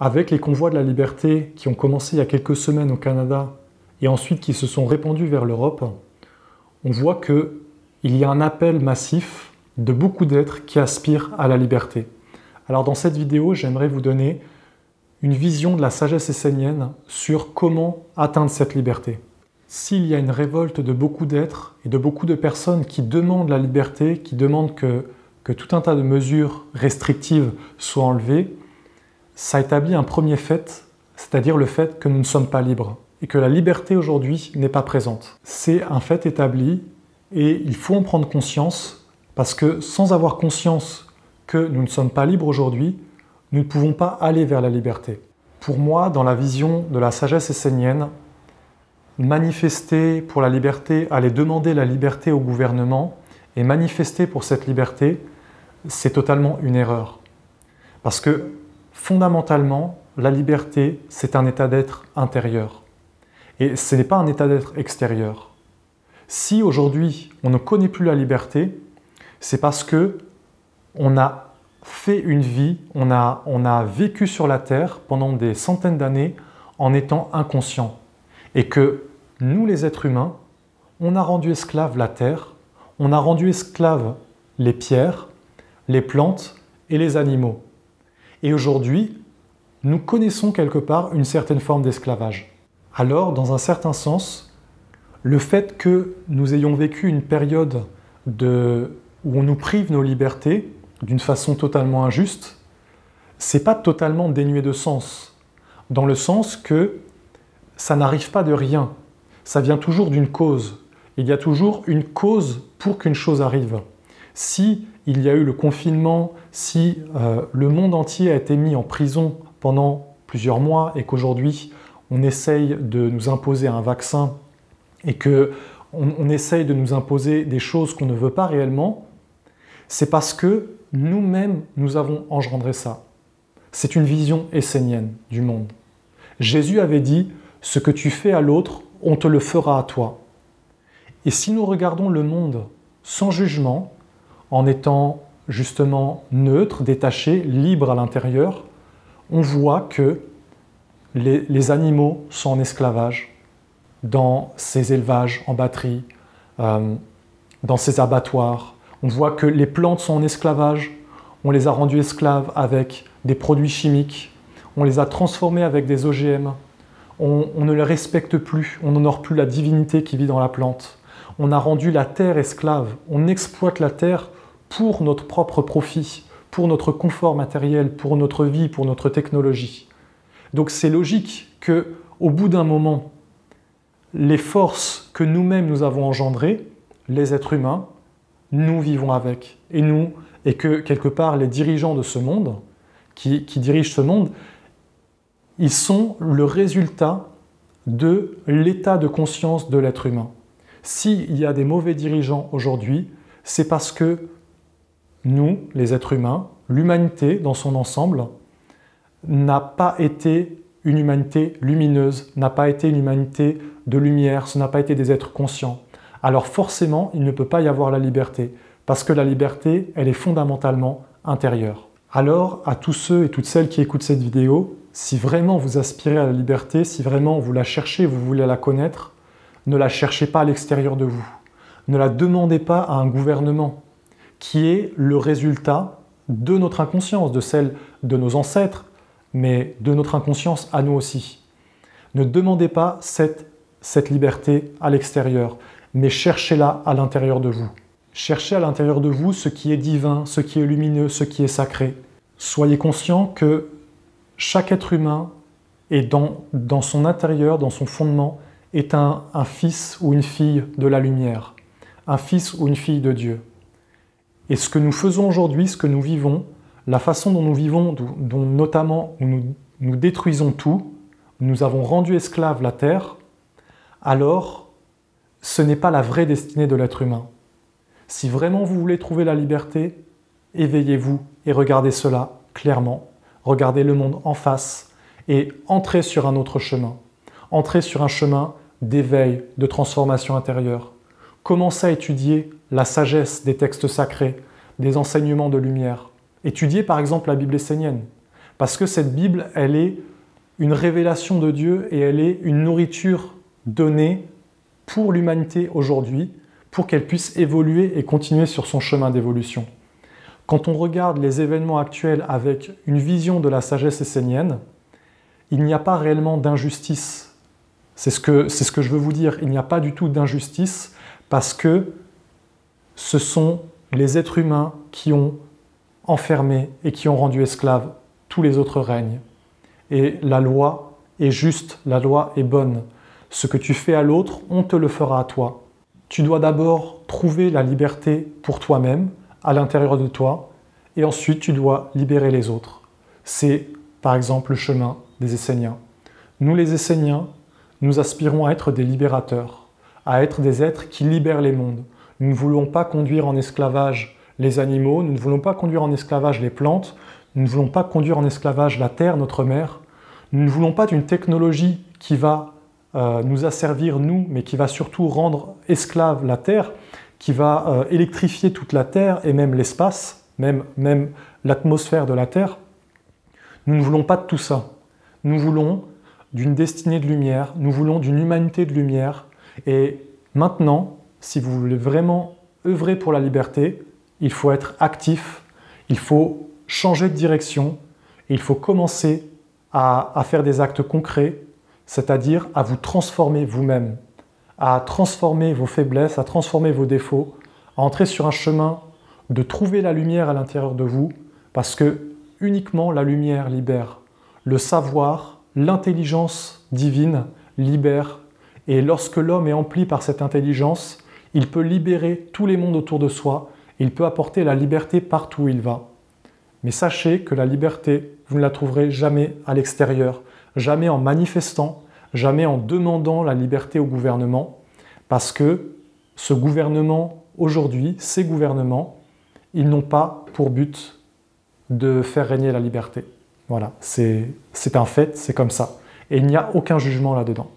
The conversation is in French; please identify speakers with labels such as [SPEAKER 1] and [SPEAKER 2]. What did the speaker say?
[SPEAKER 1] Avec les convois de la liberté qui ont commencé il y a quelques semaines au Canada et ensuite qui se sont répandus vers l'Europe, on voit qu'il y a un appel massif de beaucoup d'êtres qui aspirent à la liberté. Alors dans cette vidéo, j'aimerais vous donner une vision de la sagesse essénienne sur comment atteindre cette liberté. S'il y a une révolte de beaucoup d'êtres et de beaucoup de personnes qui demandent la liberté, qui demandent que tout un tas de mesures restrictives soient enlevées, ça établit un premier fait, c'est-à-dire le fait que nous ne sommes pas libres et que la liberté aujourd'hui n'est pas présente. C'est un fait établi et il faut en prendre conscience parce que sans avoir conscience que nous ne sommes pas libres aujourd'hui, nous ne pouvons pas aller vers la liberté. Pour moi, dans la vision de la sagesse essénienne, manifester pour la liberté, aller demander la liberté au gouvernement et manifester pour cette liberté, c'est totalement une erreur. Parce que fondamentalement, la liberté, c'est un état d'être intérieur. Et ce n'est pas un état d'être extérieur. Si aujourd'hui, on ne connaît plus la liberté, c'est parce que on a fait une vie, on a vécu sur la Terre pendant des centaines d'années en étant inconscient. Et que nous, les êtres humains, on a rendu esclave la Terre, on a rendu esclave les pierres, les plantes et les animaux. Et aujourd'hui, nous connaissons quelque part une certaine forme d'esclavage. Alors, dans un certain sens, le fait que nous ayons vécu une période où on nous prive nos libertés d'une façon totalement injuste, c'est pas totalement dénué de sens, dans le sens que ça n'arrive pas de rien, ça vient toujours d'une cause. Il y a toujours une cause pour qu'une chose arrive. Si il y a eu le confinement, si le monde entier a été mis en prison pendant plusieurs mois et qu'aujourd'hui on essaye de nous imposer un vaccin et qu'on essaye de nous imposer des choses qu'on ne veut pas réellement, c'est parce que nous-mêmes nous avons engendré ça. C'est une vision essénienne du monde. Jésus avait dit « Ce que tu fais à l'autre, on te le fera à toi ». Et si nous regardons le monde sans jugement, en étant justement neutre, détaché, libre à l'intérieur, on voit que les animaux sont en esclavage dans ces élevages en batterie, dans ces abattoirs. On voit que les plantes sont en esclavage, on les a rendues esclaves avec des produits chimiques, on les a transformées avec des OGM, on ne les respecte plus, on n'honore plus la divinité qui vit dans la plante. On a rendu la terre esclave, on exploite la terre pour notre propre profit, pour notre confort matériel, pour notre vie, pour notre technologie. Donc c'est logique qu'au bout d'un moment, les forces que nous-mêmes nous avons engendrées, les êtres humains, nous vivons avec. Et que quelque part les dirigeants de ce monde, qui dirigent ce monde, ils sont le résultat de l'état de conscience de l'être humain. S'il y a des mauvais dirigeants aujourd'hui, c'est parce que nous, les êtres humains, l'humanité dans son ensemble, n'a pas été une humanité lumineuse, n'a pas été une humanité de lumière, ce n'a pas été des êtres conscients. Alors forcément, il ne peut pas y avoir la liberté, parce que la liberté, elle est fondamentalement intérieure. Alors, à tous ceux et toutes celles qui écoutent cette vidéo, si vraiment vous aspirez à la liberté, si vraiment vous la cherchez, vous voulez la connaître, ne la cherchez pas à l'extérieur de vous. Ne la demandez pas à un gouvernement qui est le résultat de notre inconscience, de celle de nos ancêtres, mais de notre inconscience à nous aussi. Ne demandez pas cette liberté à l'extérieur, mais cherchez-la à l'intérieur de vous. Cherchez à l'intérieur de vous ce qui est divin, ce qui est lumineux, ce qui est sacré. Soyez conscient que chaque être humain est dans son intérieur, dans son fondement, est un fils ou une fille de la lumière, un fils ou une fille de Dieu. Et ce que nous faisons aujourd'hui, ce que nous vivons, la façon dont nous vivons, dont notamment nous détruisons tout, nous avons rendu esclave la terre, alors ce n'est pas la vraie destinée de l'être humain. Si vraiment vous voulez trouver la liberté, éveillez-vous et regardez cela clairement. Regardez le monde en face et entrez sur un autre chemin. Entrez sur un chemin d'éveil, de transformation intérieure. Commencez à étudier la sagesse des textes sacrés, des enseignements de lumière. Étudiez par exemple la Bible essénienne. Parce que cette Bible, elle est une révélation de Dieu et elle est une nourriture donnée pour l'humanité aujourd'hui, pour qu'elle puisse évoluer et continuer sur son chemin d'évolution. Quand on regarde les événements actuels avec une vision de la sagesse essénienne, il n'y a pas réellement d'injustice. C'est ce que je veux vous dire. Il n'y a pas du tout d'injustice parce que ce sont les êtres humains qui ont enfermé et qui ont rendu esclaves tous les autres règnes. Et la loi est juste, la loi est bonne. Ce que tu fais à l'autre, on te le fera à toi. Tu dois d'abord trouver la liberté pour toi-même, à l'intérieur de toi, et ensuite tu dois libérer les autres. C'est par exemple le chemin des Esséniens. Nous les Esséniens, nous aspirons à être des libérateurs, à être des êtres qui libèrent les mondes. Nous ne voulons pas conduire en esclavage les animaux, nous ne voulons pas conduire en esclavage les plantes, nous ne voulons pas conduire en esclavage la terre, notre mère. Nous ne voulons pas d'une technologie qui va nous asservir, nous, mais qui va surtout rendre esclave la terre, qui va électrifier toute la terre et même l'espace, même l'atmosphère de la terre. Nous ne voulons pas de tout ça. Nous voulons d'une destinée de lumière, nous voulons d'une humanité de lumière. Et maintenant, si vous voulez vraiment œuvrer pour la liberté, il faut être actif, il faut changer de direction, et il faut commencer à faire des actes concrets, c'est-à-dire à vous transformer vous-même, à transformer vos faiblesses, à transformer vos défauts, à entrer sur un chemin de trouver la lumière à l'intérieur de vous, parce que uniquement la lumière libère. Le savoir, l'intelligence divine libère, et lorsque l'homme est empli par cette intelligence, il peut libérer tous les mondes autour de soi, il peut apporter la liberté partout où il va. Mais sachez que la liberté, vous ne la trouverez jamais à l'extérieur, jamais en manifestant, jamais en demandant la liberté au gouvernement, parce que ce gouvernement, aujourd'hui, ces gouvernements, ils n'ont pas pour but de faire régner la liberté. Voilà, c'est un fait, c'est comme ça. Et il n'y a aucun jugement là-dedans.